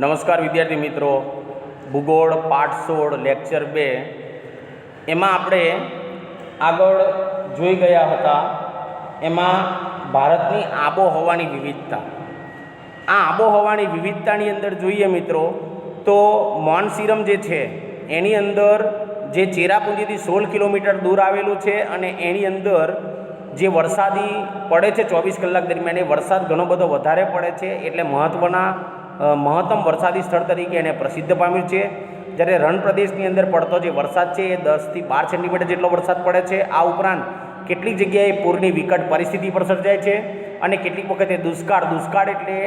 નમસ્કાર વિદ્યાર્થી મિત્રો, ભૂગોળ પાઠ 16 લેક્ચર 2 એમાં આપણે આગળ જોઈ ગયા હતા. એમાં ભારતની આબોહવાની વિવિધતા. આ આબોહવાની વિવિધતાની અંદર જોઈએ મિત્રો તો મોનસીરમ જે છે એની અંદર જે ચેરાપુંજીથી 16 કિલોમીટર દૂર આવેલું છે અને એની અંદર જે વરસાદી પડે છે 24 કલાક દરમિયાન એ વરસાદ ઘણો બધો વધારે પડે છે, એટલે મહત્તમ વરસાદી સ્થળ તરીકે એને પ્રસિદ્ધ પામ્યું છે. જ્યારે રણ પ્રદેશની અંદર પડતો જે વરસાદ છે એ 10 થી 12 સેન્ટીમીટર જેટલો વરસાદ પડે છે. આ ઉપરાંત કેટલીક જગ્યાએ પૂરની વિકટ પરિસ્થિતિ પણ સર્જાય છે અને કેટલીક વખતે દુષ્કાળ એટલે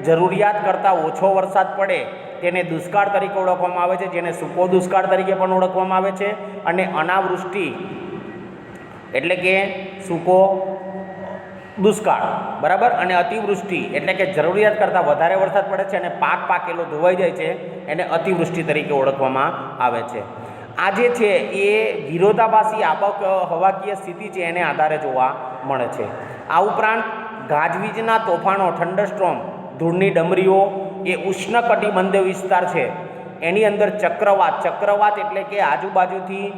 જરૂરિયાત કરતાં ઓછો વરસાદ પડે તેને દુષ્કાળ તરીકે ઓળખવામાં આવે છે, જેને સૂકો દુષ્કાળ તરીકે પણ ઓળખવામાં આવે છે. અને અનાવૃષ્ટિ એટલે કે સૂકો દુષ્કાળ બરાબર, અને અતિવૃષ્ટિ એટલે કે જરૂરિયાત કરતાં વધારે વરસાદ પડે છે અને પાક પાકેલો ધોવાઈ જાય છે, એને અતિવૃષ્ટિ તરીકે ઓળખવામાં આવે છે. આ જે છે એ વિરોધાભાસી આબોહવાકીય સ્થિતિ છે એને આધારે જોવા મળે છે. આ ઉપરાંત ગાજવીજના તોફાનો, થંડરસ્ટ્રોમ, ધૂળની ડમરીઓ એ ઉષ્ણકટિબંધીય વિસ્તાર છે. એની અંદર ચક્રવાત એટલે કે આજુબાજુથી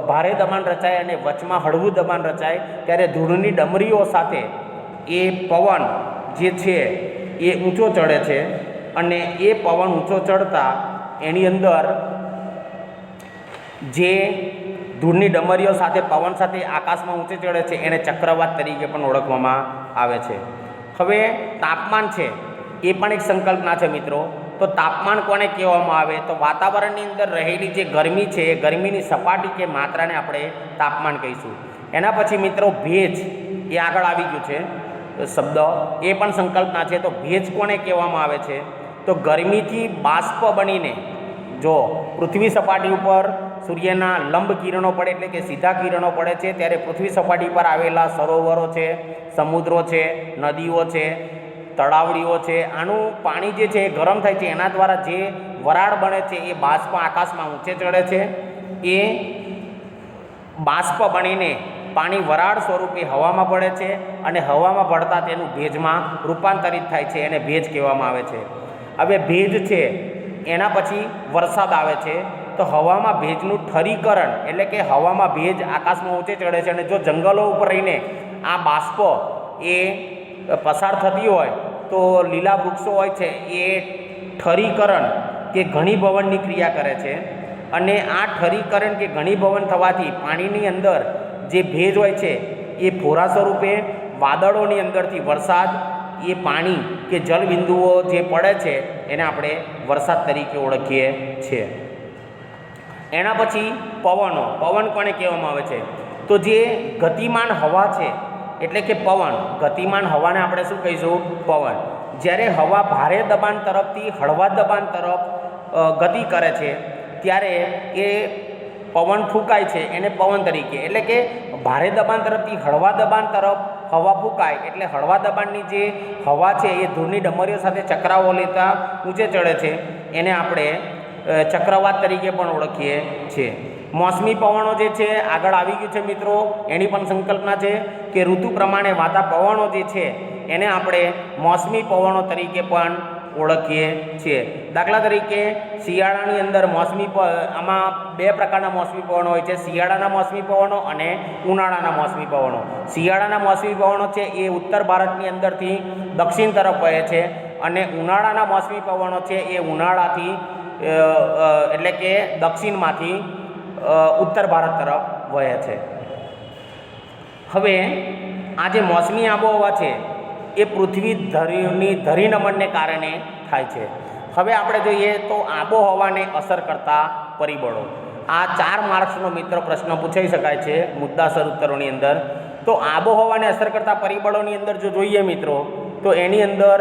ભારે દબાણ રચાય અને વચમાં હળવું દબાણ રચાય, ત્યારે ધૂળની ડમરીઓ સાથે એ પવન જે છે એ ઊંચો ચડે છે અને એ પવન ઊંચો ચડતા એની અંદર જે ધૂળની ડમરીઓ સાથે પવન સાથે આકાશમાં ઊંચે ચડે છે એને ચક્રવાત તરીકે પણ ઓળખવામાં આવે છે. હવે તાપમાન છે એ પણ એક સંકલ્પના છે મિત્રો. તો તાપમાન કોને કહેવામાં આવે? તો વાતાવરણની અંદર રહેલી જે ગરમી છે એ ગરમીની સપાટી કે માત્રાને આપણે તાપમાન કહીશું. એના પછી મિત્રો ભેજ એ આગળ આવી ગયું છે શબ્દ, એ પણ સંકલ્પના છે. તો ભેજ કોને કહેવામાં આવે છે? તો ગરમીથી બાષ્પ બનીને જો પૃથ્વી સપાટી ઉપર સૂર્યના લંબ કિરણો પડે એટલે કે સીધા કિરણો પડે છે, ત્યારે પૃથ્વી સપાટી પર આવેલા સરોવરો છે, સમુદ્રો છે, નદીઓ છે, તળાવડીઓ છે, આનું પાણી જે છે એ ગરમ થાય છે, એના દ્વારા જે વરાળ બને છે એ બાષ્પ આકાશમાં ઊંચે ચડે છે. એ બાષ્પ બનીને પાણી વરાળ સ્વરૂપે હવામાં પડે છે અને હવામાં પડતા તેનું ભેજમાં રૂપાંતરિત થાય છે, એને ભેજ કહેવામાં આવે છે. હવે ભેજ છે એના પછી વરસાદ આવે છે. તો હવામાં ભેજનું ઠરીકરણ એટલે કે હવામાં ભેજ આકાશમાં ઊંચે ચડે છે અને જો જંગલો ઉપર રહીને આ બાષ્પો એ પસાર થતી હોય તો લીલા વૃક્ષો હોય છે એ ઠરીકરણ કે ઘનીભવનની ક્રિયા કરે છે, અને આ ઠરીકરણ કે ઘનીભવન થવાથી પાણીની અંદર જે ભેજ હોય છે એ ફોરા સ્વરૂપે વાદળોની અંદરથી વરસાદ, એ પાણી કે જલબિંદુઓ જે પડે છે એને આપણે વરસાદ તરીકે ઓળખીએ છીએ. એના પછી પવન કોને કહેવામાં આવે છે? તો જે ગતિમાન હવા છે એટલે કે પવન, ગતિમાન હવાને આપણે શું કહીશું? પવન. જ્યારે હવા ભારે દબાણ તરફથી હળવા દબાણ તરફ ગતિ કરે છે ત્યારે એ પવન ફૂંકાય છે એને પવન તરીકે, એટલે કે ભારે દબાણ તરફથી હળવા દબાણ તરફ હવા ફૂંકાય એટલે હળવા દબાણની જે હવા છે એ ધૂળની ડમરીઓ સાથે ચક્રાઓ લેતા ઊંચે ચડે છે, એને આપણે ચક્રવાત તરીકે પણ ઓળખીએ છીએ. મોસમી પવનો જે છે આગળ આવી ગયું છે મિત્રો, એની પણ સંકલ્પના છે કે ઋતુ પ્રમાણે વાતા પવનો જે છે એને આપણે મોસમી પવનો તરીકે પણ ઓળખીએ છીએ. દાખલા તરીકે શિયાળાની અંદર આમાં બે પ્રકારના મોસમી પવનો હોય છે, શિયાળાના મોસમી પવનો અને ઉનાળાના મોસમી પવનો. શિયાળાના મોસમી પવનો છે એ ઉત્તર ભારતની અંદરથી દક્ષિણ તરફ વહે છે, અને ઉનાળાના મોસમી પવનો છે એ ઉનાળાથી એટલે કે દક્ષિણમાંથી ઉત્તર ભારત તરફ વહે છે. હવે આ જે મોસમી આબોહવા છે એ પૃથ્વી ધરીનમનને કારણે થાય છે. હવે આપણે જોઈએ તો આબોહવાને અસર કરતા પરિબળો. આ 4 માર્ક્સનો મિત્ર પ્રશ્ન પૂછાઈ શકાય છે મુદ્દાસર ઉત્તરોની અંદર. તો આબોહવાને અસર કરતા પરિબળોની અંદર જો જોઈએ મિત્રો તો એની અંદર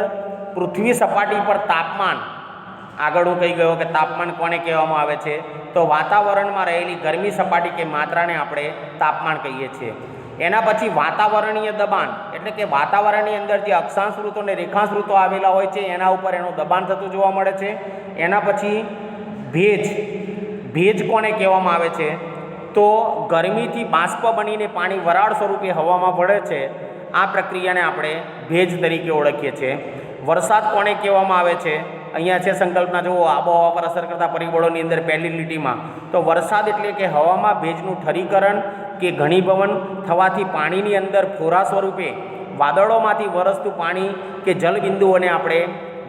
પૃથ્વી સપાટી પર તાપમાન, આગળ હું કહી ગયો કે તાપમાન કોને કહેવામાં આવે છે? તો વાતાવરણમાં રહેલી ગરમી સપાટી કે માત્રાને આપણે તાપમાન કહીએ છીએ. એના પછી વાતાવરણીય દબાણ એટલે કે વાતાવરણની અંદર જે અક્ષાંશ વૃત્તો અને રેખાંશ વૃત્તો આવેલા હોય છે એના ઉપર એનું દબાણ થતું જોવા મળે છે. એના પછી ભેજ કોને કહેવામાં આવે છે? તો ગરમીથી બાષ્પ બનીને પાણી વરાળ સ્વરૂપે હવામાં ભળે છે, આ પ્રક્રિયાને આપણે ભેજ તરીકે ઓળખીએ છીએ. વરસાદ કોને કહેવામાં આવે છે? અહીંયા છે સંકલ્પના જુઓ, આબોહવા પર અસર કરતા પરિબળોની અંદર પહેલી લીટીમાં તો વરસાદ એટલે કે હવામાં ભેજનું ઠરીકરણ કે ઘનીભવન થવાથી પાણીની અંદર ફોરા સ્વરૂપે વાદળોમાંથી વરસતું પાણી કે જલબિંદુઓને આપણે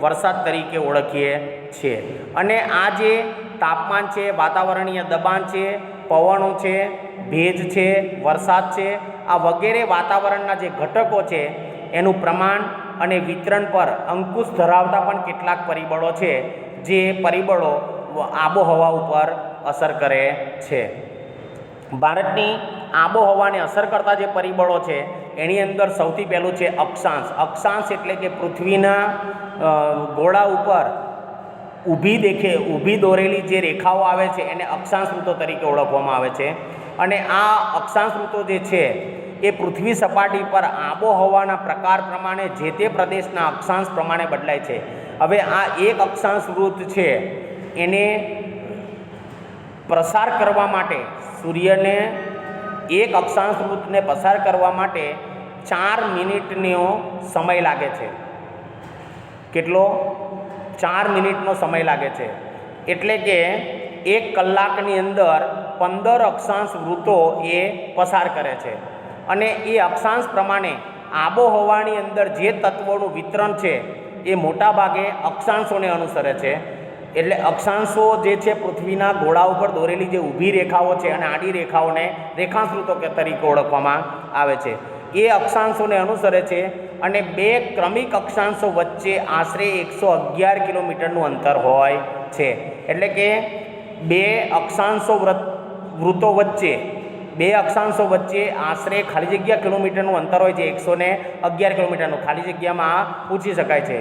વરસાદ તરીકે ઓળખીએ છીએ. અને આ જે તાપમાન છે, વાતાવરણીય દબાણ છે, પવનો છે, ભેજ છે, વરસાદ છે, આ વગેરે વાતાવરણના જે ઘટકો છે એનું પ્રમાણ અને વિતરણ પર અંકુશ ધરાવતા પણ કેટલાક પરિબળો છે, જે પરિબળો આબોહવા ઉપર અસર કરે છે. ભારતની આબોહવાને અસર કરતા જે પરિબળો છે એની અંદર સૌથી પહેલું છે અક્ષાંશ. અક્ષાંશ એટલે કે પૃથ્વીના ગોળા ઉપર ઊભી દોરેલી જે રેખાઓ આવે છે એને અક્ષાંશ ઋતુ તરીકે ઓળખવામાં આવે છે. અને આ અક્ષાંશ ઋતુ જે છે એ પૃથ્વી સપાટી પર આબોહવાના પ્રકાર પ્રમાણે જે તે પ્રદેશના અક્ષાંશ પ્રમાણે બદલાય છે. હવે આ એક અક્ષાંશ વૃત્ત છે એને પ્રસાર કરવા માટે સૂર્યને એક અક્ષાંશ વૃત્તને પસાર કરવા માટે 4 મિનિટનો સમય લાગે છે. કેટલો? 4 મિનિટનો સમય લાગે છે. એટલે કે 1 કલાકની અંદર 15 અક્ષાંશ વૃત્તો એ પસાર કરે છે. અને એ અક્ષાંશ પ્રમાણે આબોહવાની અંદર જે તત્વોનું વિતરણ છે એ મોટાભાગે અક્ષાંશોને અનુસરે છે. એટલે અક્ષાંશો જે છે પૃથ્વીના ગોળા ઉપર દોરેલી જે ઊભી રેખાઓ છે અને આડી રેખાઓને રેખાંશ વૃત્તો તરીકે ઓળખવામાં આવે છે. એ અક્ષાંશોને અનુસરે છે અને 2 ક્રમિક અક્ષાંશો વચ્ચે આશરે 111 કિલોમીટરનું અંતર હોય છે. એટલે કે 2 અક્ષાંશો વૃત્તો વચ્ચે આશરે ખાલી જગ્યા કિલોમીટરનું અંતર હોય છે. 111 કિલોમીટરનું ખાલી જગ્યામાં પૂછી શકાય છે.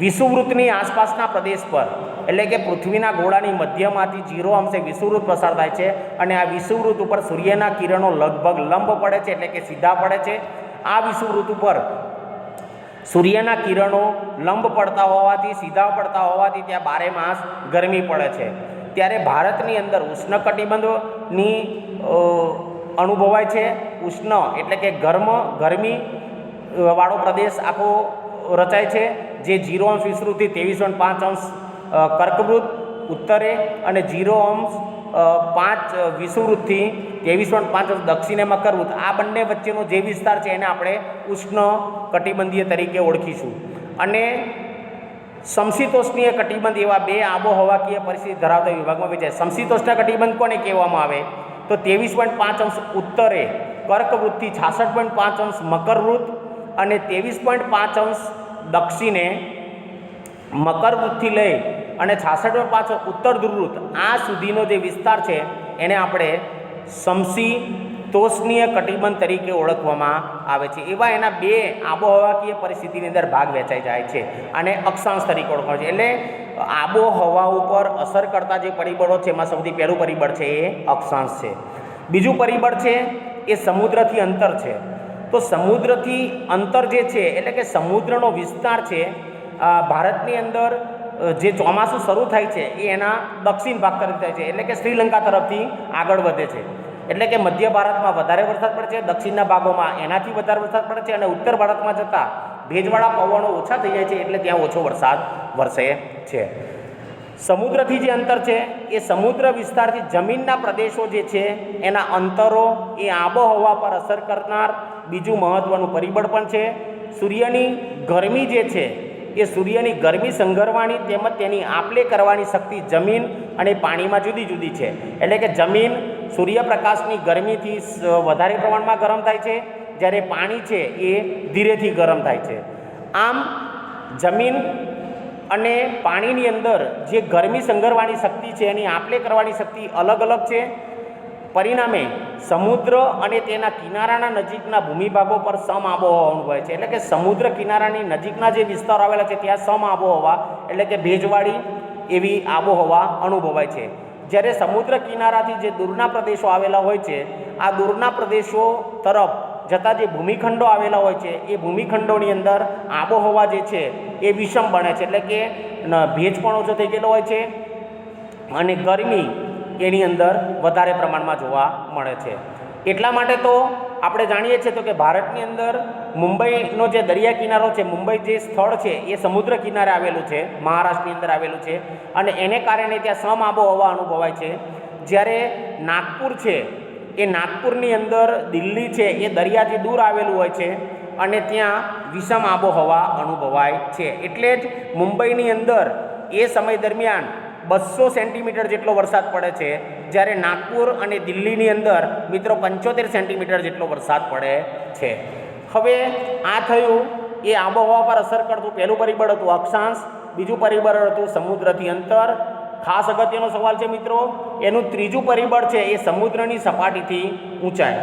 વિષુવવૃત્તની આસપાસના પ્રદેશ પર એટલે કે પૃથ્વીના ગોળાની મધ્યમાંથી 0 અંશે વિષુવવૃત્ત પસાર થાય છે અને આ વિષુવવૃત્ત ઉપર સૂર્યના કિરણો લગભગ લંબ પડે છે, એટલે કે સીધા પડે છે. આ વિષુવવૃત્ત ઉપર સૂર્યના કિરણો લંબ પડતા હોવાથી, સીધા પડતા હોવાથી ત્યાં 12 માસ ગરમી પડે છે. ત્યારે ભારતની અંદર ઉષ્ણકટિબંધની અનુભવાય છે. ઉષ્ણ એટલે કે ગરમી વાળો પ્રદેશ આખો રચાય છે, જે 0 અંશ વિષુવવૃત્તથી 23.5 અંશ કર્કવૃત્ત ઉત્તરે અને 0 અંશ 5 વિષુવવૃત્તથી 23.5 અંશ દક્ષિણે મકરવૃત્ત. આ બંને વચ્ચેનો જે વિસ્તાર છે એને આપણે ઉષ્ણ કટિબંધીય તરીકે ઓળખીશું. અને સમશીતોષ્ણીય કટિબંધ એવા 2 આબોહવાકીય પરિસ્થિતિ ધરાવતા વિભાગમાં વહેંચાય. સમશીતોષ્ણ કટિબંધ કોને કહેવામાં આવે તો 23.5 અંશ ઉત્તરે કર્કવૃત્તથી 66.5 અંશ મકરવૃત્ત અને 23.5 અંશ દક્ષિણે મકરવૃત્તથી લઈ અને 66.5 ઉત્તર ધ્રુવવૃત્ત આ સુધીનો જે વિસ્તાર છે એને આપણે સમશીતોષ્ણીય કટિબંધ તરીકે ઓળખવામાં આવે છે. એવા એના 2 આબોહવાકીય પરિસ્થિતિની અંદર ભાગ વહેંચાઈ જાય છે અને અક્ષાંશ તરીકે ઓળખવામાં છે. એટલે આબોહવા ઉપર અસર કરતા જે પરિબળો છે એમાં સૌથી પહેલું પરિબળ છે એ અક્ષાંશ છે. બીજું પરિબળ છે એ સમુદ્રથી અંતર છે. તો સમુદ્રથી અંતર જે છે એટલે કે સમુદ્રનો વિસ્તાર છે ભારતની અંદર જે ચોમાસું શરૂ થાય છે એ એના દક્ષિણ ભાગ તરફ થાય છે, એટલે કે શ્રીલંકા તરફથી આગળ વધે છે. એટલે કે મધ્ય ભારતમાં વધારે વરસાદ પડે છે, દક્ષિણના ભાગોમાં એનાથી વધારે વરસાદ પડે છે અને ઉત્તર ભારતમાં જતાં ભેજવાળા પવનો ઓછા થઈ જાય છે એટલે ત્યાં ઓછો વરસાદ વરસે છે. સમુદ્રથી જે અંતર છે એ સમુદ્ર વિસ્તારથી જમીનના પ્રદેશો જે છે એના અંતરો એ આબોહવા પર અસર કરનાર બીજું મહત્ત્વનું પરિબળ પણ છે. સૂર્યની ગરમી જે છે એ સૂર્યની ગરમી સંઘરવાની તેમજ તેની આપલે કરવાની શક્તિ જમીન અને પાણીમાં જુદી જુદી છે. એટલે કે જમીન સૂર્યપ્રકાશની ગરમીથી વધારે પ્રમાણમાં ગરમ થાય છે, જ્યારે પાણી છે એ ધીરેથી ગરમ થાય છે. આમ જમીન અને પાણીની અંદર જે ગરમી સંઘરવાની શક્તિ છે એની આપલે કરવાની શક્તિ અલગ અલગ છે. પરિણામે સમુદ્ર અને તેના કિનારાના નજીકના ભૂમિભાગો પર સમ આબોહવા અનુભવાય છે. એટલે કે સમુદ્ર કિનારાની નજીકના જે વિસ્તારો આવેલા છે ત્યાં સમ આબોહવા એટલે કે ભેજવાળી એવી આબોહવા અનુભવાય છે. જ્યારે સમુદ્ર કિનારાથી જે દૂરના પ્રદેશો આવેલા હોય છે આ દૂરના પ્રદેશો તરફ જતા જે ભૂમિખંડો આવેલા હોય છે એ ભૂમિખંડોની અંદર આબોહવા જે છે એ વિષમ બને છે. એટલે કે ભેજ પણ ઓછો થઈ ગયેલો હોય છે અને ગરમી એની અંદર વધારે પ્રમાણમાં જોવા મળે છે. એટલા માટે તો આપણે જાણીએ છીએ તો કે ભારતની અંદર મુંબઈનો જે દરિયા કિનારો છે, મુંબઈ જે સ્થળ છે એ સમુદ્ર કિનારે આવેલું છે, મહારાષ્ટ્રની અંદર આવેલું છે અને એને કારણે ત્યાં સમ આબોહવા અનુભવાય છે. જ્યારે નાગપુર છે એ નાગપુરની અંદર દિલ્હી છે એ દરિયાથી દૂર આવેલું હોય છે અને ત્યાં વિષમ આબોહવા અનુભવાય છે. એટલે જ મુંબઈની અંદર એ સમય દરમિયાન 200 સેન્ટીમીટર જેટલો વરસાદ પડે છે, જ્યારે નાગપુર અને દિલ્હીની અંદર મિત્રો 75 સેન્ટીમીટર જેટલો વરસાદ પડે છે. હવે આ થયું એ આબોહવા પર અસર કરતું પહેલું પરિબળ હતું અક્ષાંશ, બીજું પરિબળ હતું સમુદ્રથી અંતર. ખાસ અગત્યનો સવાલ છે મિત્રો, એનું ત્રીજું પરિબળ છે એ સમુદ્રની સપાટીથી ઊંચાઈ.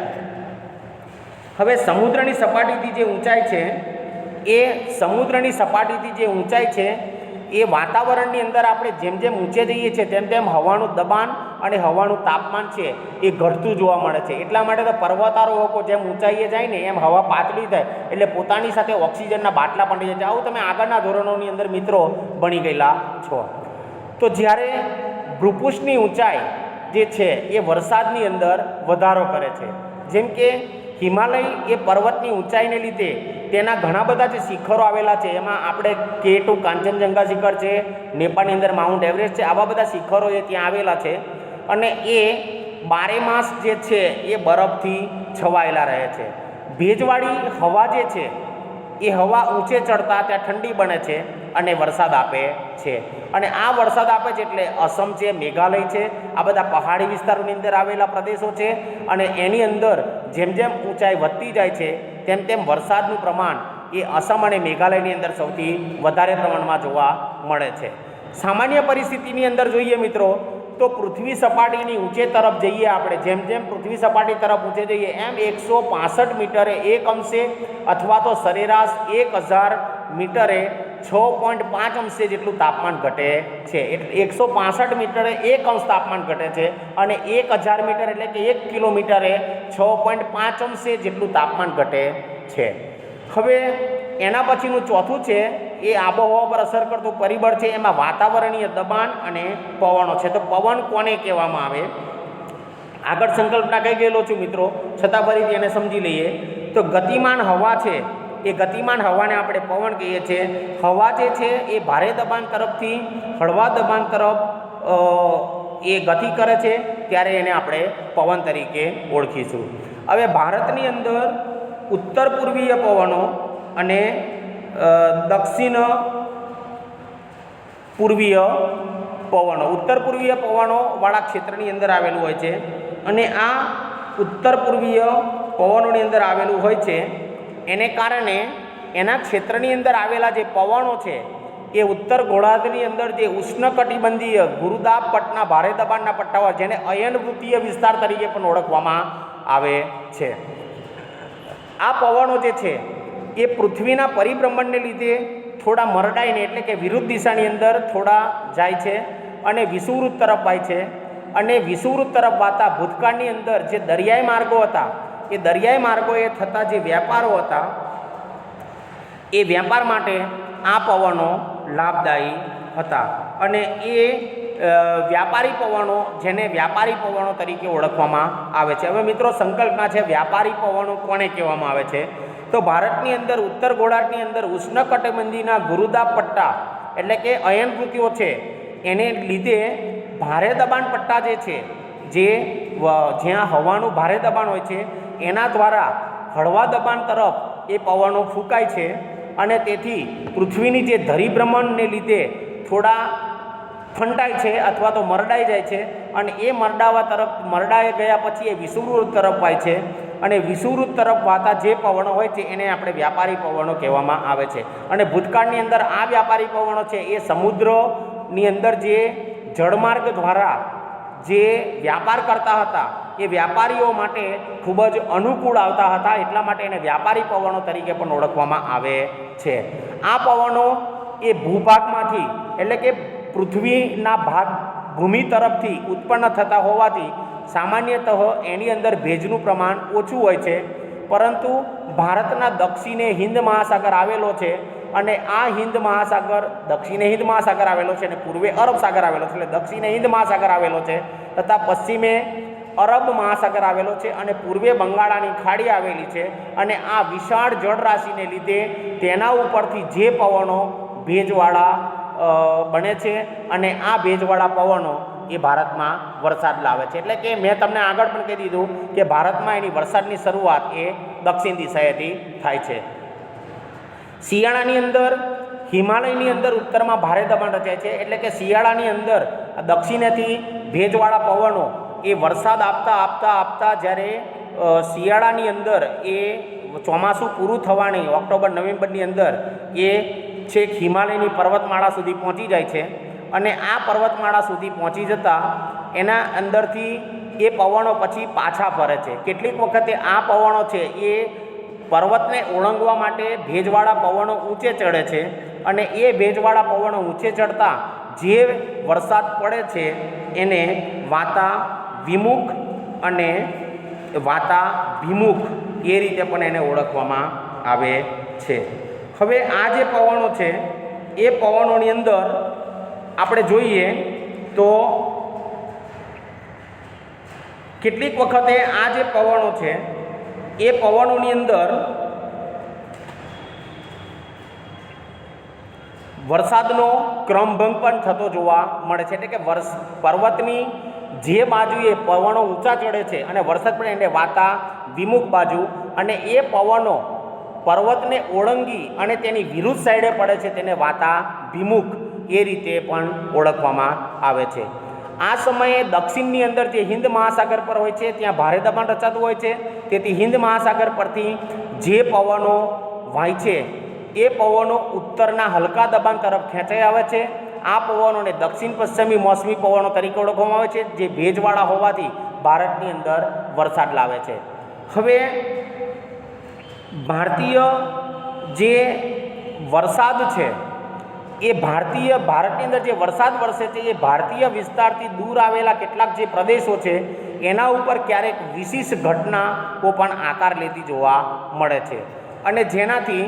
હવે સમુદ્રની સપાટીથી જે ઊંચાઈ છે એ સમુદ્રની સપાટીથી જે ઊંચાઈ છે એ વાતાવરણની અંદર આપણે જેમ જેમ ઊંચે જઈએ છીએ તેમ તેમ હવાનું દબાણ અને હવાનું તાપમાન છે એ ઘટતું જોવા મળે છે. એટલા માટે તો પર્વતારોહકો જેમ ઊંચાઈએ જાય ને એમ હવા પાતળી થાય એટલે પોતાની સાથે ઓક્સિજનના બાટલા પણ લઈ જાય છે. આવું તમે આગળના ધોરણોની અંદર મિત્રો ભણી ગયેલા છો. તો જ્યારે ભૂપૃષ્ઠની ઊંચાઈ જે છે એ વરસાદની અંદર વધારો કરે છે. જેમ કે હિમાલય એ પર્વતની ઊંચાઈને લીધે તેના ઘણા બધા જે શિખરો આવેલા છે, એમાં આપણે K2 કાંચનજંગા શિખર છે, નેપાળની અંદર માઉન્ટ એવરેસ્ટ છે, આવા બધા શિખરો એ ત્યાં આવેલા છે અને એ બારેમાસ જે છે એ બરફથી છવાયેલા રહે છે. ભેજવાળી હવા જે છે એ હવા ઊંચે ચડતા ત્યાં ઠંડી બને છે અને વરસાદ આપે છે. અને આ વરસાદ આપે છે એટલે અસમ છે, મેઘાલય છે, આ બધા પહાડી વિસ્તારોની અંદર આવેલા પ્રદેશો છે અને એની અંદર જેમ જેમ ઊંચાઈ વધતી જાય છે તેમ તેમ વરસાદનું પ્રમાણ એ અસમ અને મેઘાલયની અંદર સૌથી વધારે પ્રમાણમાં જોવા મળે છે. સામાન્ય પરિસ્થિતિની અંદર જોઈએ મિત્રો તો પૃથ્વી સપાટીની ઊંચે તરફ જઈએ આપણે, જેમ જેમ પૃથ્વી સપાટી તરફ ઊંચે જઈએ એમ 165 મીટરે 1 અંશે અથવા તો સરેરાશ 1000 મીટરે 6.5 અંશે જેટલું તાપમાન ઘટે છે. એટલે 165 મીટરે 1 અંશ તાપમાન ઘટે છે અને 1000 મીટર એટલે કે 1 કિલોમીટરે 6.5 અંશે જેટલું તાપમાન ઘટે છે. હવે એના પછીનું ચોથું છે એ આબોહવા પર અસર કરતું પરિબળ છે, એમાં વાતાવરણીય દબાણ અને પવનો છે. તો પવન કોને કહેવામાં આવે? આગળ સંકલ્પના કહી ગયેલો છું મિત્રો, છતાં ફરીથી એને સમજી લઈએ. તો ગતિમાન હવા છે એ ગતિમાન હવાને આપણે પવન કહીએ છીએ. હવા જે છે એ ભારે દબાણ તરફથી હળવા દબાણ તરફ એ ગતિ કરે છે ત્યારે એને આપણે પવન તરીકે ઓળખીશું. હવે ભારતની અંદર ઉત્તર પૂર્વીય પવનો અને દક્ષિણ પૂર્વીય પવનો, ઉત્તર પૂર્વીય પવનોવાળા ક્ષેત્રની અંદર આવેલું હોય છે અને આ ઉત્તર પૂર્વીય પવનોની અંદર આવેલું હોય છે એને કારણે એના ક્ષેત્રની અંદર આવેલા જે પવનો છે એ ઉત્તર ગોળાર્ધની અંદર જે ઉષ્ણકટિબંધીય ગુરુદાબ પટ્ટના ભારે દબાણના પટ્ટા હોય જેને અયનવૃત્તીય વિસ્તાર તરીકે પણ ઓળખવામાં આવે છે. આ પવનો જે છે એ પૃથ્વીના પરિભ્રમણને લીધે થોડા મરડાઈને એટલે કે વિરુદ્ધ દિશાની અંદર થોડા જાય છે અને વિષુવવૃત્ત તરફ વાય છે. અને વિષુવવૃત્ત તરફ વાતા ભૂતકાળની અંદર જે દરિયાઈ માર્ગો હતા એ દરિયાઈ માર્ગોએ થતા જે વ્યાપારો હતા એ વ્યાપાર માટે આ પવનો લાભદાયી હતા અને એ વ્યાપારી પવનો જેને વ્યાપારી પવનો તરીકે ઓળખવામાં આવે છે. હવે મિત્રો સંકલ્પના છે વ્યાપારી પવનો કોને કહેવામાં આવે છે? તો ભારતની અંદર ઉત્તર ગોળાર્ધની અંદર ઉષ્ણકટિબંધીના ગુરુદાબ પટ્ટા એટલે કે અયનવૃત્તિઓ છે એને લીધે ભારે દબાણ પટ્ટા જે છે જે જ્યાં હવાનું ભારે દબાણ હોય છે એના દ્વારા હળવા દબાણ તરફ એ પવનો ફૂંકાય છે અને તેથી પૃથ્વીની જે ધરીભ્રમણને લીધે થોડા ફંટાય છે અથવા તો મરડાઈ જાય છે અને એ મરડાઈ ગયા પછી એ વિષુવવૃત્ત તરફ વાય છે અને વિષુવવૃત્ત તરફ વાતા જે પવનો હોય છે એને આપણે વ્યાપારી પવનો કહેવામાં આવે છે. અને ભૂતકાળની અંદર આ વ્યાપારી પવનો છે એ સમુદ્રની અંદર જે જળમાર્ગ દ્વારા જે વ્યાપાર કરતા હતા એ વ્યાપારીઓ માટે ખૂબ જ અનુકૂળ આવતા હતા, એટલા માટે એને વ્યાપારી પવનો તરીકે પણ ઓળખવામાં આવે છે. આ પવનો એ ભૂભાગમાંથી એટલે કે પૃથ્વીના ભાગ ભૂમિ તરફથી ઉત્પન્ન થતા હોવાથી સામાન્યતઃ એની અંદર ભેજનું પ્રમાણ ઓછું હોય છે, પરંતુ ભારતના દક્ષિણે હિન્દ મહાસાગર આવેલો છે અને આ હિન્દ મહાસાગર દક્ષિણે હિન્દ મહાસાગર આવેલો છે અને પૂર્વે અરબ સાગર આવેલો છે, એટલે દક્ષિણે હિન્દ મહાસાગર આવેલો છે તથા પશ્ચિમે અરબ મહાસાગર આવેલો છે અને પૂર્વે બંગાળાની ખાડી આવેલી છે અને આ વિશાળ જળરાશિને લીધે તેના ઉપરથી જે પવનો ભેજવાળા બને છે અને આ ભેજવાળા પવનો એ ભારતમાં વરસાદ લાવે છે. એટલે કે મેં તમને આગળ પણ કહી દીધું કે ભારતમાં એની વરસાદની શરૂઆત એ દક્ષિણ દિશાએથી થાય છે. શિયાળાની અંદર હિમાલયની અંદર ઉત્તરમાં ભારે દબાણ રચાય છે. એટલે કે શિયાળાની અંદર દક્ષિણેથી ભેજવાળા પવનો એ વરસાદ આપતા જ્યારે શિયાળાની અંદર એ ચોમાસું પૂરું થવાની ઓક્ટોબર નવેમ્બરની અંદર એ છેક હિમાલયની પર્વતમાળા સુધી પહોંચી જાય છે અને આ પર્વતમાળા સુધી પહોંચી જતાં એના અંદરથી એ પવનો પછી પાછા ફરે છે. કેટલીક વખતે આ પવનો છે એ પર્વતને ઓળંગવા માટે ભેજવાળા પવનો ઊંચે ચડે છે અને એ ભેજવાળા પવનો ઊંચે ચડતા જે વરસાદ પડે છે એને વાતા વિમુખ અને વાતા ભીમુખ એ રીતે પણ એને ઓળખવામાં આવે છે. હવે આ જે પવનો છે એ પવનોની અંદર આપણે જોઈએ તો કેટલીક વખતે આ જે પવનો છે એ પવનોની અંદર વરસાદનો ક્રમભંગ પણ થતો જોવા મળે છે. એટલે કે પર્વતની જે બાજુએ પવનો ઊંચા ચડે છે અને વરસાદ પડે એને વાતા વિમુખ બાજુ અને એ પવનો પર્વતને ઓળંગી અને તેની વિરુદ્ધ સાઈડે પડે છે તેને વાતા ભીમુખ એ રીતે પણ ઓળખવામાં આવે છે. આ સમયે દક્ષિણની અંદર જે હિન્દ મહાસાગર પર હોય છે ત્યાં ભારે દબાણ રચાતું હોય છે. તેથી હિન્દ મહાસાગર પરથી જે પવનો વાય છે એ પવનો ઉત્તરના હલકા દબાણ તરફ ખેંચાઈ આવે છે. આ પવનોને દક્ષિણ પશ્ચિમી મોસમી પવનો તરીકે ઓળખવામાં આવે છે જે ભેજવાળા હોવાથી ભારતની અંદર વરસાદ લાવે છે. હવે ભારતીય જે વરસાદ છે એ ભારતની અંદર જે વરસાદ વરસે છે એ ભારતીય વિસ્તારથી દૂર આવેલા કેટલાક જે પ્રદેશો છે એના ઉપર ક્યારેક વિશિષ્ટ ઘટનાઓ પણ આકાર લેતી જોવા મળે છે અને જેનાથી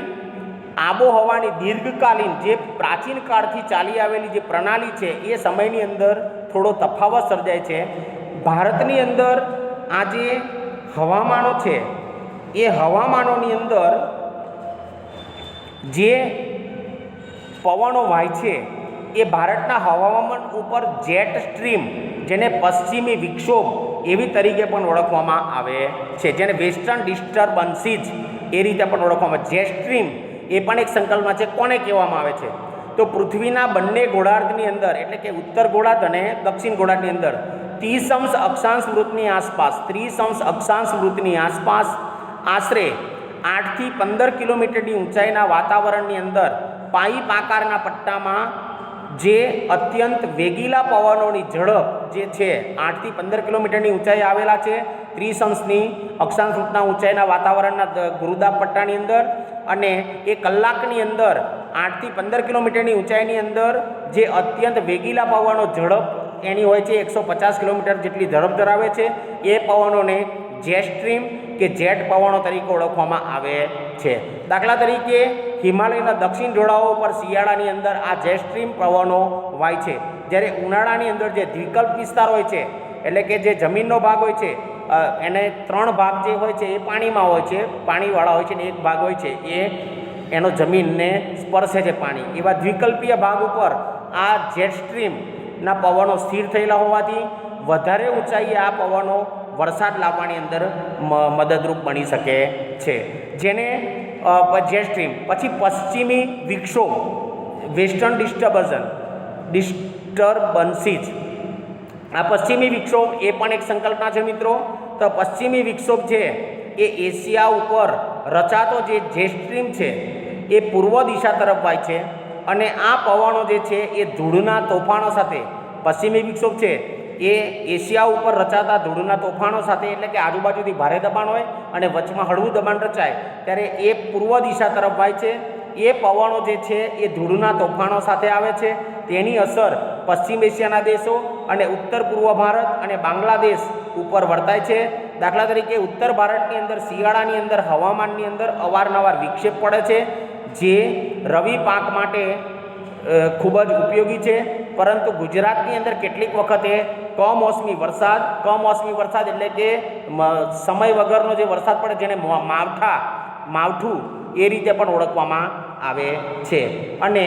આબોહવાની દીર્ઘકાલીન જે પ્રાચીન કાળથી ચાલી આવેલી જે પ્રણાલી છે એ સમયની અંદર થોડો તફાવત સર્જાય છે. ભારતની અંદર આ જે હવામાનો છે એ હવામાનોની અંદર જે પવનો વાય છે એ ભારતના હવામાન ઉપર જેટ સ્ટ્રીમ જેને પશ્ચિમી વિક્ષોભ એવી તરીકે પણ ઓળખવામાં આવે છે, જેને વેસ્ટર્ન ડિસ્ટર્બન્સીસ એ રીતે પણ ઓળખવામાં આવે. જેટ સ્ટ્રીમ એ પણ એક સંકલ્પમાં છે. કોને કહેવામાં આવે છે તો પૃથ્વીના બંને ગોળાર્ધની અંદર એટલે કે ઉત્તર ગોળાર્ધ અને દક્ષિણ ગોળાર્ધની અંદર 30° અક્ષાંશ વૃત્તની આસપાસ આશરે 8 થી 15 કિલોમીટરની ઊંચાઈના વાતાવરણની અંદર પાઇપ આકારના પટ્ટામાં જે અત્યંત વેગીલા પવનોની ઝડપ જે છે 8 થી 15 કિલોમીટરની ઊંચાઈ આવેલા છે 30 અક્ષાંશ વૃત્તના ઊંચાઈના વાતાવરણના ગુરુદાબ પટ્ટાની અંદર અને એ કલાકની અંદર 8 થી 15 કિલોમીટરની ઊંચાઈની અંદર જે અત્યંત વેગીલા પવનો ઝડપ એની હોય છે 150 કિલોમીટર જેટલી ઝડપ ધરાવે છે એ પવનોને જેટ સ્ટ્રીમ કે જેટ પવનો તરીકે ઓળખવામાં આવે છે. દાખલા તરીકે હિમાલયના દક્ષિણ ઢોળાવો પર શિયાળાની અંદર આ જેટ સ્ટ્રીમ પવનો વાય છે, જ્યારે ઉનાળાની અંદર જે દ્વિકલ્પ વિસ્તાર હોય છે એટલે કે જે જમીનનો ભાગ હોય છે એને 3 ભાગ જે હોય છે એ પાણીમાં હોય છે, પાણીવાળા હોય છે ને એક ભાગ હોય છે એ એનો જમીનને સ્પર્શે છે પાણી. એવા દ્વિકલ્પીય ભાગ ઉપર આ જેટ સ્ટ્રીમના પવનો સ્થિર થયેલા હોવાથી વધારે ઊંચાઈએ આ પવનો વરસાદ લાવવાની અંદર મદદરૂપ બની શકે છે, જેને જેટ સ્ટ્રીમ. પછી પશ્ચિમી વિક્ષોભ વેસ્ટર્ન ડિસ્ટર્બન્સીસ. આ પશ્ચિમી વિક્ષોભ એ પણ એક સંકલ્પના છે મિત્રો. તો પશ્ચિમી વિક્ષોભ છે એ એશિયા ઉપર રચાતો જે જેટ સ્ટ્રીમ છે એ પૂર્વ દિશા તરફ વાય છે અને આ પવનો જે છે એ ધૂળના તોફાનો સાથે પશ્ચિમી વિક્ષોભ છે એ એશિયા ઉપર રચાતા ધૂળના તોફાનો સાથે એટલે કે આજુબાજુથી ભારે દબાણ હોય અને વચમાં હળવું દબાણ રચાય ત્યારે એ પૂર્વ દિશા તરફ વાય છે. એ પવનો જે છે એ ધૂળના તોફાનો સાથે આવે છે. તેની અસર પશ્ચિમ એશિયાના દેશો અને ઉત્તર પૂર્વ ભારત અને બાંગ્લાદેશ ઉપર વર્તાય છે. દાખલા તરીકે ઉત્તર ભારતની અંદર શિયાળાની અંદર હવામાનની અંદર અવારનવાર વિક્ષેપ પડે છે જે રવિ પાક માટે ખૂબ જ ઉપયોગી છે. પરંતુ ગુજરાતની અંદર કેટલીક વખતે કમોસમી વરસાદ એટલે કે સમય વગરનો જે વરસાદ પડે જેને માવઠું એ રીતે પણ ઓળખવામાં આવે છે અને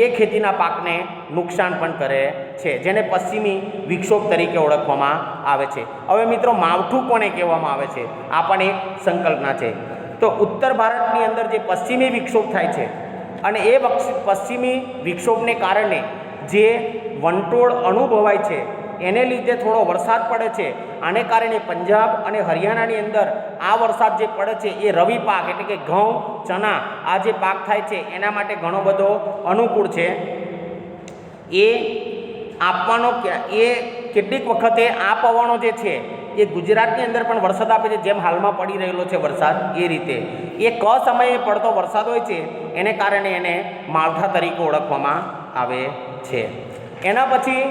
એ ખેતીના પાકને નુકસાન પણ કરે છે, જેને પશ્ચિમી વિક્ષોભ તરીકે ઓળખવામાં આવે છે. હવે મિત્રો માવઠું કોને કહેવામાં આવે છે આ પણ એક સંકલ્પના છે. તો ઉત્તર ભારતની અંદર જે પશ્ચિમી વિક્ષોભ થાય છે અને એ પશ્ચિમી વિક્ષોભને કારણે જે વંટોળ અનુભવાય છે એને લીધે થોડો વરસાદ પડે છે. આને કારણે પંજાબ અને હરિયાણાની અંદર આ વરસાદ જે પડે છે એ રવિ પાક એટલે કે ઘઉં ચણા આ જે પાક થાય છે એના માટે ઘણો બધો અનુકૂળ છે. એ આપવાનો એ કેટલીક વખતે આ પવનો જે છે એ ગુજરાતની અંદર પણ વરસાદ આપે છે, જેમ હાલમાં પડી રહેલો છે વરસાદ એ રીતે. એ ક સમયે પડતો વરસાદ હોય છે એને કારણે એને માવઠા તરીકે ઓળખવામાં આવે છે. એના પછી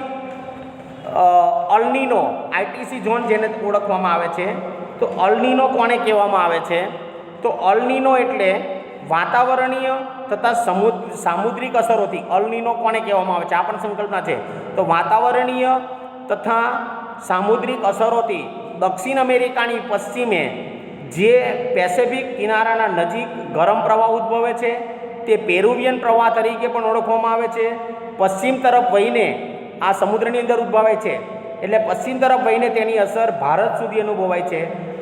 અલનીનો આઈટીસી ઝોન જેને ઓળખવામાં આવે છે. તો અલનીનો કોને કહેવામાં આવે છે? તો અલનીનો એટલે વાતાવરણીય તથા સામુદ્રિક અસરોથી અલનીનો કોને કહેવામાં આવે છે આ પણ સંકલ્પના છે. તો વાતાવરણીય તથા સામુદ્રિક અસરોથી દક્ષિણ અમેરિકાની પશ્ચિમે જે પેસિફિક કિનારાના નજીક ગરમ પ્રવાહ ઉદ્ભવે છે તે પેરુવિયન પ્રવાહ તરીકે પણ ઓળખવામાં આવે છે. પશ્ચિમ તરફ વહીને આ સમુદ્રની અંદર ઉદ્ભવાય છે એટલે પશ્ચિમ તરફ વહીને તેની અસર ભારત સુધી અનુભવાય છે.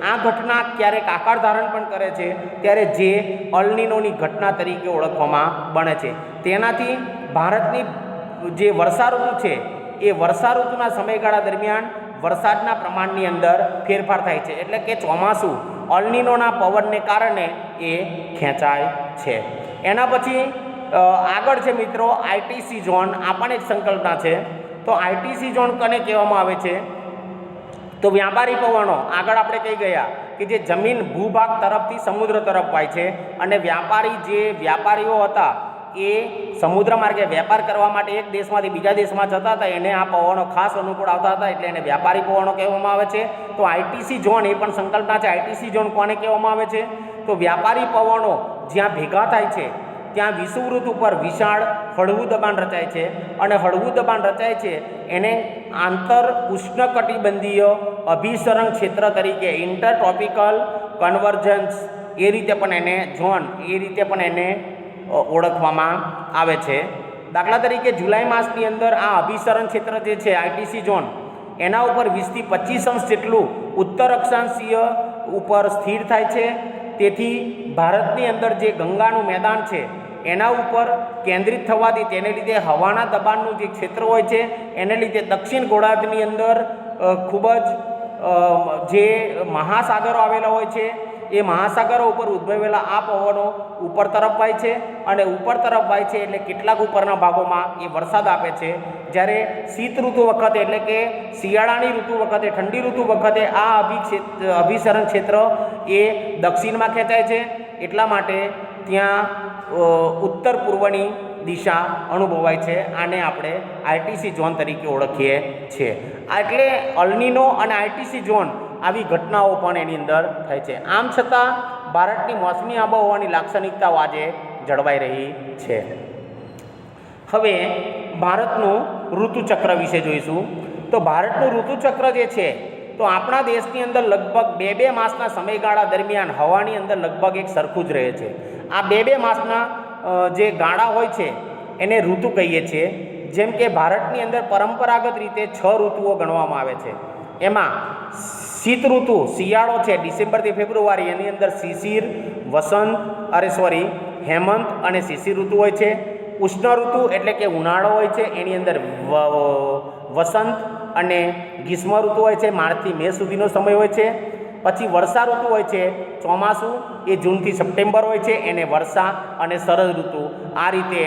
આ ઘટના ક્યારેક આકાર ધારણ પણ કરે છે ત્યારે જે અલનીનોની ઘટના તરીકે ઓળખવામાં બને છે. તેનાથી ભારતની જે વર્ષા ઋતુ છે એ વર્ષા ઋતુના સમયગાળા દરમિયાન વરસાદના પ્રમાણની અંદર ફેરફાર થાય છે, એટલે કે ચોમાસું અલનીનોના પવનને કારણે એ ખેંચાય છે. એના પછી આગળ છે મિત્રો આઈટીસી ઝોન, આ પણ એક સંકલ્પના છે. તો આઈટીસી ઝોન કોને કહેવામાં આવે છે? તો વ્યાપારી પવનો આગળ આપણે કહી ગયા કે જે જમીન ભૂભાગ તરફથી સમુદ્ર તરફ વાય છે અને વ્યાપારીઓ હતા એ સમુદ્ર માર્ગે વેપાર કરવા માટે એક દેશમાંથી બીજા દેશમાં જતા હતા, એને આ પવનો ખાસ અનુકૂળ આવતા હતા એટલે એને વ્યાપારી પવનો કહેવામાં આવે છે. તો આઈટીસી ઝોન એ પણ સંકલ્પના છે. આઈટીસી ઝોન કોને કહેવામાં આવે છે? તો વ્યાપારી પવનો જ્યાં ભેગા થાય છે ત્યાં વિષુવવૃત્ત ઉપર વિશાળ હળવું દબાણ રચાય છે અને હળવું દબાણ રચાય છે એને આંતર ઉષ્ણકટિબંધીય અભિસરણ ક્ષેત્ર તરીકે ઇન્ટરટ્રોપિકલ કન્વર્જન્સ એ રીતે પણ એને ઓળખવામાં આવે છે. દાખલા તરીકે જુલાઈ માસની અંદર આ અભિસરણ ક્ષેત્ર જે છે આઈટીસી ઝોન એના ઉપર 20 થી 25 અંશ જેટલું ઉત્તર અક્ષાંશીય ઉપર સ્થિર થાય છે. તેથી ભારતની અંદર જે ગંગાનું મેદાન છે એના ઉપર કેન્દ્રિત થવાથી તેને લીધે હવાના દબાણનું જે ક્ષેત્ર હોય છે એને લીધે દક્ષિણ ગોળાર્ધની અંદર ખૂબ જ જે મહાસાગરો આવેલા હોય છે એ મહાસાગરો ઉપર ઉદ્ભવેલા આ પવનો ઉપર તરફ વાય છે અને ઉપર તરફ વાય છે એટલે કેટલાક ઉપરના ભાગોમાં એ વરસાદ આપે છે. જ્યારે શીત ઋતુ વખતે એટલે કે શિયાળાની ઋતુ વખતે, ઠંડી ઋતુ વખતે આ અભિસરણ ક્ષેત્ર એ દક્ષિણમાં ખેંચાય છે, એટલા માટે ત્યાં ઉત્તર પૂર્વની દિશા અનુભવાય છે. આને આપણે આઈટીસી ઝોન તરીકે ઓળખીએ છીએ. એટલે અલનીનો અને આઈટીસી ઝોન આવી ઘટનાઓ પણ એની અંદર થાય છે. આમ છતાં ભારતની મોસમી આબોહવાની લાક્ષણિકતાઓ આજે જળવાઈ રહી છે. હવે ભારતનું ઋતુચક્ર વિશે જોઈશું. તો ભારતનું ઋતુચક્ર જે છે તો આપણા દેશની અંદર લગભગ બે માસના સમયગાળા દરમિયાન હવાની અંદર લગભગ એક સરખું જ રહે છે. આ બે માસના જે ગાળા હોય છે એને ઋતુ કહીએ છીએ. જેમ કે ભારતની અંદર પરંપરાગત રીતે 6 ઋતુઓ ગણવામાં આવે છે. એમાં શીત ઋતુ શિયાળો છે ડિસેમ્બરથી ફેબ્રુઆરી, એની અંદર શિશિર, હેમંત અને શિશિર ઋતુ હોય છે. ઉષ્ણ ઋતુ એટલે કે ઉનાળો હોય છે, એની અંદર વસંત અને ગ્રીષ્મ ઋતુ હોય છે, માર્ચથી મે સુધીનો સમય હોય છે. પછી વર્ષા ઋતુ હોય છે ચોમાસું, એ જૂનથી સપ્ટેમ્બર હોય છે, એને વર્ષા અને શરદ ઋતુ આ રીતે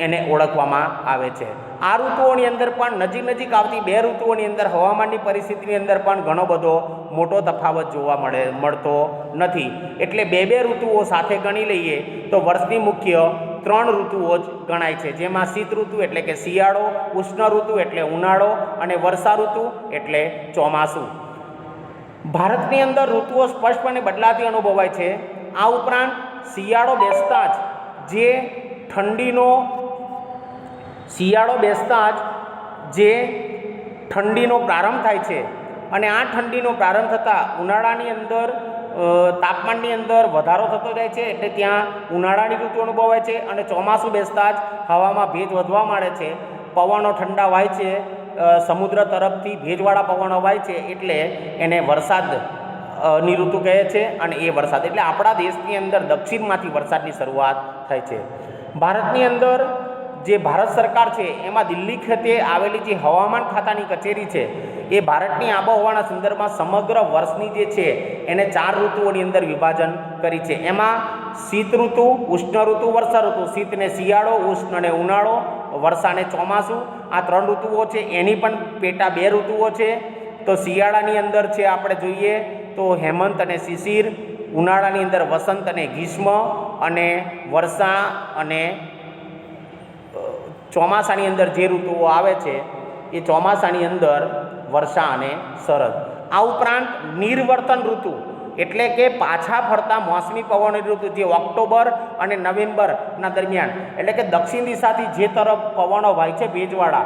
એને ઓળખવામાં આવે છે. આ ઋતુઓની અંદર પણ નજીક આવતી 2 ઋતુઓની અંદર હવામાનની પરિસ્થિતિની અંદર પણ ઘણો બધો મોટો તફાવત જોવા મળતો નથી. એટલે બે ઋતુઓ સાથે ગણી લઈએ તો વર્ષની મુખ્ય 3 ઋતુઓ જ ગણાય છે, જેમાં શીત ઋતુ એટલે કે શિયાળો, ઉષ્ણ ઋતુ એટલે ઉનાળો અને વર્ષા ઋતુ એટલે ચોમાસું. ભારતની અંદર ઋતુઓ સ્પષ્ટપણે બદલાતી અનુભવાય છે. આ ઉપરાંત શિયાળો બેસતા જ જે ઠંડીનો પ્રારંભ થાય છે અને આ ઠંડીનો પ્રારંભ થતાં ઉનાળાની અંદર તાપમાનની અંદર વધારો થતો જાય છે, એટલે ત્યાં ઉનાળાની ઋતુ અનુભવાય છે અને ચોમાસું બેસતા જ હવામાં ભેજ વધવા માંડે છે, પવનો ઠંડા વાય છે, સમુદ્ર તરફથી ભેજવાળા પવનો વાય છે, એટલે એને વરસાદ ની ઋતુ કહે છે. અને એ વરસાદ એટલે આપણા દેશની અંદર દક્ષિણમાંથી વરસાદની શરૂઆત થાય છે. ભારતની અંદર જે ભારત સરકાર છે એમાં દિલ્હી ખાતે આવેલી જે હવામાન ખાતાની કચેરી છે એ ભારતની આબોહવાના સંદર્ભમાં સમગ્ર વર્ષની જે છે એને 4 ઋતુઓની અંદર વિભાજન કરી છે. એમાં શીત ઋતુ, ઉષ્ણ ઋતુ, વર્ષા ઋતુ, શીતને શિયાળો, ઉષ્ણ અને ઉનાળો, વર્ષાને ચોમાસું, આ 3 ઋતુઓ છે. એની પણ પેટા 2 ઋતુઓ છે. તો શિયાળાની અંદર છે આપણે જોઈએ તો હેમંત અને શિશિર, ઉનાળાની અંદર વસંત અને ગ્રીષ્મ, અને વર્ષા અને ચોમાસાની અંદર જે ઋતુઓ આવે છે એ ચોમાસાની અંદર વર્ષા અને શરદ. આ ઉપરાંત નિર્વર્તન ઋતુ એટલે કે પાછા ફરતા મોસમી પવનની ઋતુ જે ઓક્ટોબર અને નવેમ્બરના દરમિયાન એટલે કે દક્ષિણ દિશાથી જે તરફ પવનો વાય છે ભેજવાળા,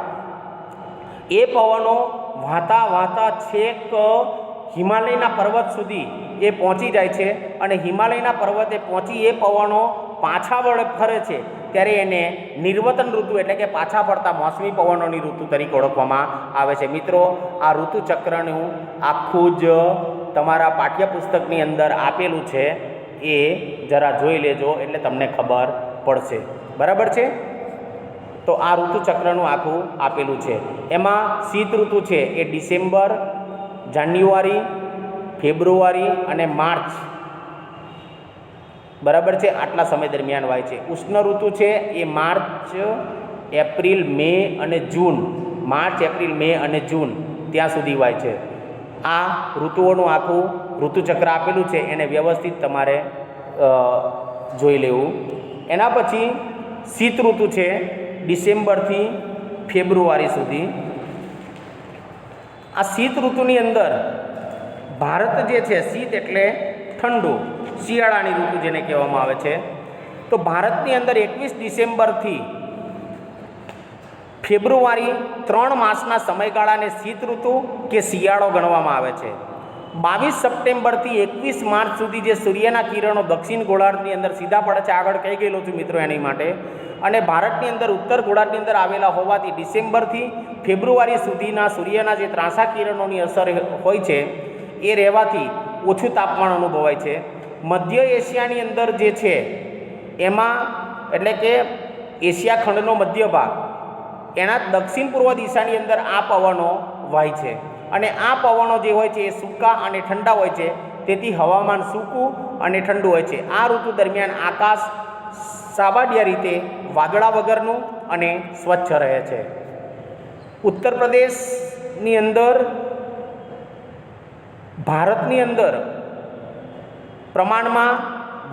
એ પવનો વાતા વાતા છેક હિમાલયના પર્વત સુધી એ પહોંચી જાય છે અને હિમાલયના પર્વતે પહોંચી એ પવનો પાછા વળે ફરે છે ત્યારે એને નિર્વતન ઋતુ એટલે કે પાછા ફરતા મોસમી પવનોની ઋતુ તરીકે ઓળખવામાં આવે છે. મિત્રો, આ ઋતુચક્રનું આખું જ તમારા પાઠ્યપુસ્તકની અંદર આપેલું છે, એ જરા જોઈ લેજો એટલે તમને ખબર પડશે. બરાબર છે? તો આ ઋતુચક્રનું આખું આપેલું છે. એમાં શીત ઋતુ છે એ ડિસેમ્બર, જાન્યુઆરી, ફેબ્રુઆરી અને માર્ચ, બરાબર છે, આટલા સમય દરમિયાન વાય છે. ઉષ્ણ ઋતુ છે એ માર્ચ, એપ્રિલ, મે અને જૂન, માર્ચ, એપ્રિલ, મે અને જૂન ત્યાં સુધી વાય છે. આ ઋતુઓનું આખું ઋતુચક્ર આપેલું છે, એને વ્યવસ્થિત તમારે જોઈ લેવું. એના પછી શીત ઋતુ છે ડિસેમ્બરથી ફેબ્રુઆરી સુધી. આ શીત ઋતુની અંદર ભારત જે છે, શીત એટલે ઠંડુ, શિયાળાની ઋતુ જેને કહેવામાં આવે છે, તો ભારતની અંદર 21 ડિસેમ્બરથી ફેબ્રુઆરી 3 માસના સમયગાળાને શીત ઋતુ કે શિયાળો ગણવામાં આવે છે. 22 સપ્ટેમ્બરથી 21 માર્ચ સુધી જે સૂર્યના કિરણો દક્ષિણ ગોળાર્ધની અંદર સીધા પડે છે, આગળ કહી ગયેલો છું મિત્રો એની માટે, અને ભારતની અંદર ઉત્તર ગોળાર્ધની અંદર આવેલા હોવાથી ડિસેમ્બરથી ફેબ્રુઆરી સુધીના સૂર્યના જે ત્રાંસા કિરણોની અસર હોય છે એ રહેવાથી ઓછું તાપમાન અનુભવાય છે. મધ્ય એશિયાની અંદર જે છે એમાં એટલે કે એશિયા ખંડનો મધ્ય ભાગ, એના દક્ષિણ પૂર્વ દિશાની અંદર આ પવનો વાય છે અને આ પવનો જે હોય છે એ સૂકા અને ઠંડા હોય છે, તેથી હવામાન સૂકું અને ઠંડુ હોય છે. આ ઋતુ દરમિયાન આકાશ સામાન્ય રીતે વાદળા વગરનું અને સ્વચ્છ રહે છે. ઉત્તર પ્રદેશની અંદર ભારતની અંદર પ્રમાણમાં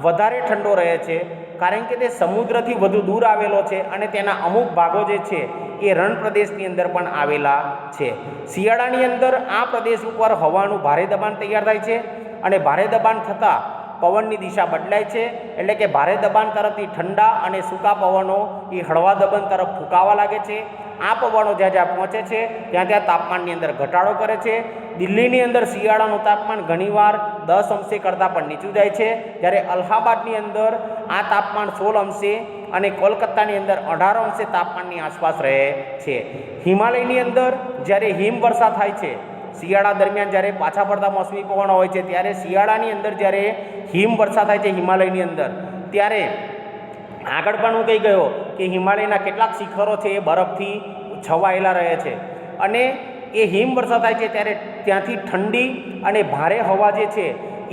વધારે ઠંડો રહે છે, કારણ કે તે સમુદ્રથી વધુ દૂર આવેલો છે અને તેના અમુક ભાગો જે છે એ રણ પ્રદેશની અંદર પણ આવેલા છે. શિયાળાની અંદર આ પ્રદેશ ઉપર હવાનું ભારે દબાણ તૈયાર થાય છે અને ભારે દબાણ થતાં પવનની દિશા બદલાય છે, એટલે કે ભારે દબાણ તરફથી ઠંડા અને સૂકા પવનો એ હળવા દબાણ તરફ ફૂંકાવા લાગે છે. આ પવનો જ્યાં જ્યાં પહોંચે છે ત્યાં ત્યાં તાપમાનની અંદર ઘટાડો કરે છે. દિલ્હીની અંદર શિયાળાનું તાપમાન ઘણીવાર 10 અંશે કરતાં પણ નીચું જાય છે, જ્યારે અલ્હાબાદની અંદર આ તાપમાન 16 અંશે અને કોલકાતાની અંદર 18 અંશે તાપમાનની આસપાસ રહે છે. હિમાલયની અંદર જ્યારે હિમવર્ષા થાય છે, શિયાળા દરમિયાન જ્યારે પાછા ફરતા મોસમી પવનો હોય છે, ત્યારે શિયાળાની અંદર જ્યારે હિમવર્ષા થાય છે હિમાલયની અંદર, ત્યારે આગળ પણ હું કહી ગયો કે હિમાલયના કેટલાક શિખરો છે એ બરફથી છવાયેલા રહે છે અને એ હિમવર્ષા થાય છે ત્યારે ત્યાંથી ઠંડી અને ભારે હવા જે છે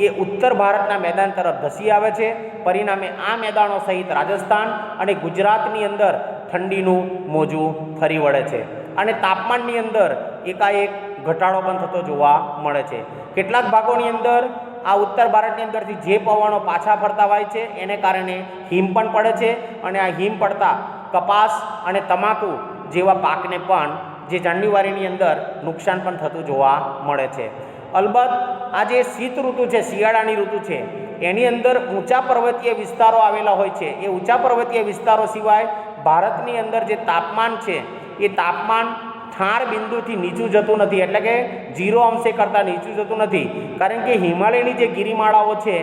એ ઉત્તર ભારતના મેદાન તરફ ધસી આવે છે. પરિણામે આ મેદાનો સહિત રાજસ્થાન અને ગુજરાતની અંદર ઠંડીનું મોજું ફરી વળે છે અને તાપમાનની અંદર એકાએક ઘટાડો પણ થતો જોવા મળે છે. કેટલાક ભાગોની અંદર આ ઉત્તર ભારતની અંદરથી જે પવનો પાછા ફરતા હોય છે એને કારણે હિમ પણ પડે છે અને આ હિમ પડતા કપાસ અને તમાકુ જેવા પાકને પણ જે જાન્યુઆરીની અંદર નુકસાન પણ થતું જોવા મળે છે. અલબત્ત આ જે શીત ઋતુ છે, શિયાળાની ઋતુ છે, એની અંદર ઊંચા પર્વતીય વિસ્તારો આવેલા હોય છે. એ ઊંચા પર્વતીય વિસ્તારો સિવાય ભારતની અંદર જે તાપમાન છે એ તાપમાન ઠાર બિંદુથી નીચું જતું નથી, એટલે કે 0 અંશે કરતાં નીચું જતું નથી. કારણ કે હિમાલયની જે ગિરિમાળાઓ છે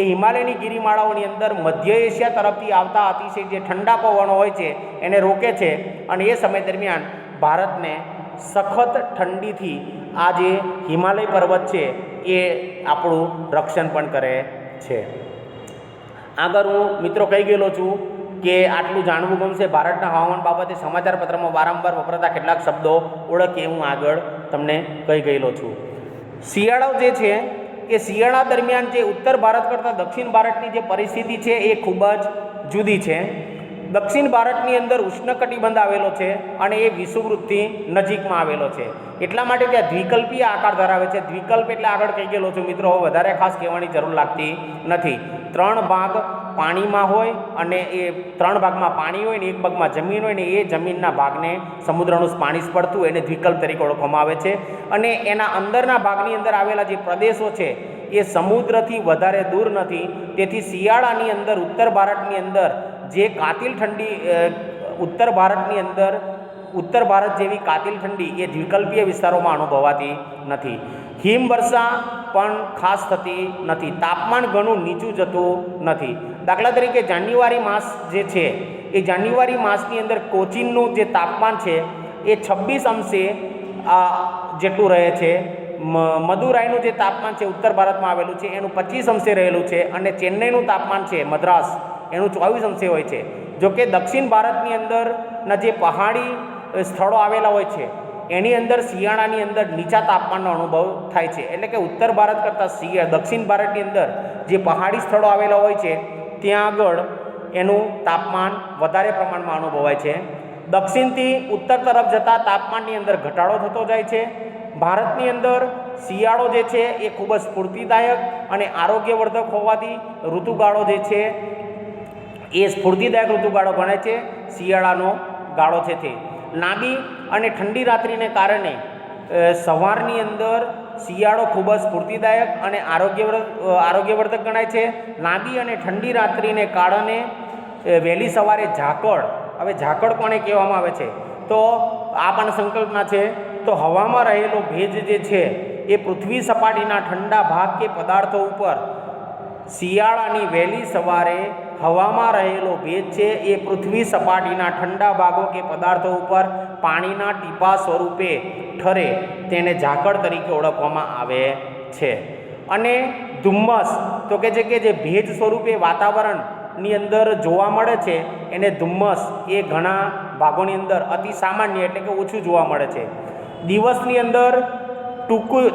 એ હિમાલયની ગિરિમાળાઓની અંદર મધ્ય એશિયા તરફથી આવતા અતિશય જે ઠંડા પવનો હોય છે એને રોકે છે, અને એ સમય દરમિયાન ભારતને સખત ઠંડીથી આ જે હિમાલય પર્વત છે એ આપણું રક્ષણ પણ કરે છે. આગળ હું મિત્રો કહી ગયેલો છું કે આટલું જાણવું ગમશે. ભારતના હવામાન બાબતે સમાચાર પત્રમાં વારંવાર વપરાતા કેટલાક શબ્દો ઓળખીએ હું આગળ તમને કહી ગયેલો છું. શિયાળો જે છે એ શિયાળા દરમિયાન જે ઉત્તર ભારત કરતાં દક્ષિણ ભારતની જે પરિસ્થિતિ છે એ ખૂબ જ જુદી છે. દક્ષિણ ભારતની અંદર ઉષ્ણકટિબંધ આવેલો છે અને એ વિષુવવૃત્તથી નજીકમાં આવેલો છે, એટલા માટે ત્યાં દ્વિકલ્પીય આકાર ધરાવે છે. દ્વિકલ્પ એટલે આગળ કહી ગયેલો છું મિત્રો, વધારે ખાસ કહેવાની જરૂર લાગતી નથી. 3 ભાગ પાણીમાં હોય અને એ 3 ભાગમાં પાણી હોય ને 1 ભાગમાં જમીન હોય ને એ જમીનના ભાગને સમુદ્રનું પાણી સ્પર્શતું એને દ્વિકલ્પ તરીકે ઓળખવામાં આવે છે. અને એના અંદરના ભાગની અંદર આવેલા જે પ્રદેશો છે એ સમુદ્રથી વધારે દૂર નથી. તેથી શિયાળાની અંદર ઉત્તર ભારતની અંદર જે કાતિલ ઠંડી ઉત્તર ભારત જેવી કાતિલ ઠંડી એ દ્વિકલ્પીય વિસ્તારોમાં અનુભવાતી નથી. હિમવર્ષા પણ ખાસ થતી નથી. તાપમાન ઘણું નીચું જતું નથી. દાખલા તરીકે જાન્યુઆરી માસ જે છે એ જાન્યુઆરી માસની અંદર કોચીનનું જે તાપમાન છે એ 26 અંશે જેટલું રહે છે. મદુરાઈનું જે તાપમાન છે ઉત્તર ભારતમાં આવેલું છે એનું 25 અંશે રહેલું છે, અને ચેન્નઈનું તાપમાન છે મદ્રાસ એનું 24 અંશે હોય છે. જોકે દક્ષિણ ભારતની અંદરના જે પહાડી સ્થળો આવેલા હોય છે એની અંદર શિયાળાની અંદર નીચા તાપમાનનો અનુભવ થાય છે. એટલે કે ઉત્તર ભારત કરતાં દક્ષિણ ભારતની અંદર જે પહાડી સ્થળો આવેલા હોય છે ત્યાં આગળ એનું તાપમાન વધારે પ્રમાણમાં અનુભવાય છે. દક્ષિણથી ઉત્તર તરફ જતાં તાપમાનની અંદર ઘટાડો થતો જાય છે. ભારતની અંદર શિયાળો જે છે એ ખૂબ જ સ્ફૂર્તિદાયક અને આરોગ્યવર્ધક હોવાથી ઋતુગાળો જે છે એ સ્ફૂર્તિદાયક ઋતુગાળો ગણાય છે. શિયાળાનો ગાળો છે તે લાંબી અને ઠંડી રાત્રિને કારણે સવારની અંદર શિયાળો ખૂબ જ સ્ફૂર્તિદાયક અને આરોગ્યવર્ધક ગણાય છે. લાંબી અને ઠંડી રાત્રિને કારણે વહેલી સવારે ઝાકળ, હવે ઝાકળ કોને કહેવામાં આવે છે તો આ પણ સંકલ્પના છે. તો હવામાં રહેલો ભેજ જે છે એ પૃથ્વી સપાટીના ઠંડા ભાગ કે પદાર્થો ઉપર શિયાળાની વહેલી સવારે હવામાં રહેલો ભેજ છે એ પૃથ્વી સપાટીના ઠંડા ભાગો કે પદાર્થો ઉપર પાણીના ટીપા સ્વરૂપે ઠરે તેને ઝાકળ તરીકે ઓળખવામાં આવે છે. અને ધુમ્મસ તો કે છે કે જે ભેજ સ્વરૂપે વાતાવરણની અંદર જોવા મળે છે એને ધુમ્મસ એ ઘણા ભાગોની અંદર અતિ સામાન્ય એટલે કે ઓછું જોવા મળે છે. દિવસની અંદર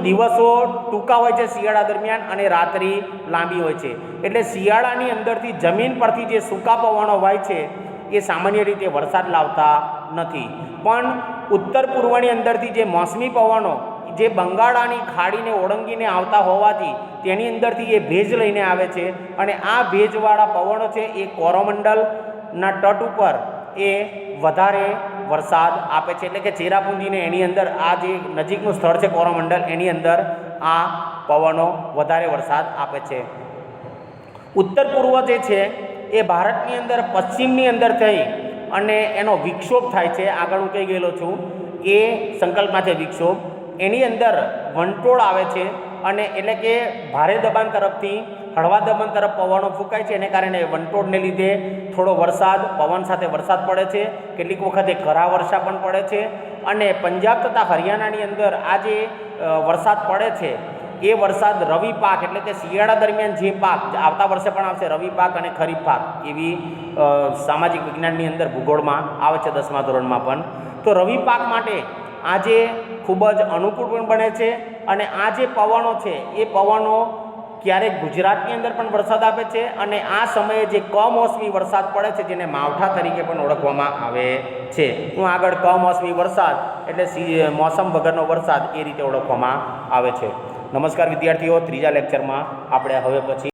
દિવસો ટૂંકા હોય છે શિયાળા દરમિયાન અને રાત્રિ લાંબી હોય છે. એટલે શિયાળાની અંદરથી જમીન પરથી જે સૂકા પવનો વાય છે એ સામાન્ય રીતે વરસાદ લાવતા નથી, પણ ઉત્તર પૂર્વની અંદરથી જે મોસમી પવનો જે બંગાળાની ખાડીને ઓળંગીને આવતા હોવાથી તેની અંદરથી એ ભેજ લઈને આવે છે, અને આ ભેજવાળા પવનો છે એ કોરોમંડલના તટ ઉપર એ વધારે વરસાદ આપે છે. એટલે કે ચેરાપુંજીને એની અંદર આ જે નજીકનું સ્થળ છે કોરોમંડલ એની અંદર આ પવનો વધારે વરસાદ આપે છે. ઉત્તર પૂર્વ જે છે એ ભારતની અંદર પશ્ચિમની અંદર થઈ અને એનો વિક્ષોભ થાય છે. આગળ હું કહી ગયેલો છું એ સંકલ્પમાં છે વિક્ષોભ. એની અંદર વંટોળ આવે છે અને એટલે કે ભારે દબાણ તરફથી હળવા દબાણ તરફ પવનો ફૂંકાય છે, એને કારણે વંટોળને લીધે થોડો વરસાદ પવન સાથે વરસાદ પડે છે. કેટલીક વખતે કરા વર્ષા પણ પડે છે. અને પંજાબ તથા હરિયાણાની અંદર આ જે વરસાદ પડે છે એ વરસાદ રવિ પાક એટલે કે શિયાળા દરમિયાન જે પાક આવતા વર્ષે પણ આવશે રવિ પાક અને ખરીફ પાક એવી સામાજિક વિજ્ઞાનની અંદર ભૂગોળમાં આવે છે 10મા ધોરણમાં પણ. તો રવિ પાક માટે આજે ખૂબ જ અનુકૂળ પણ બને છે. અને આ જે પવનો છે એ પવનો ક્યારેક ગુજરાતની અંદર પણ વરસાદ આપે છે, અને આ સમયે જે કમોસમી વરસાદ પડે છે જેને માવઠા તરીકે પણ ઓળખવામાં આવે છે. હું આગળ કમોસમી વરસાદ એટલે મોસમ વગરનો વરસાદ એ રીતે ઓળખવામાં આવે છે. નમસ્કાર વિદ્યાર્થીઓ, ત્રીજા લેક્ચરમાં આપણે હવે પછી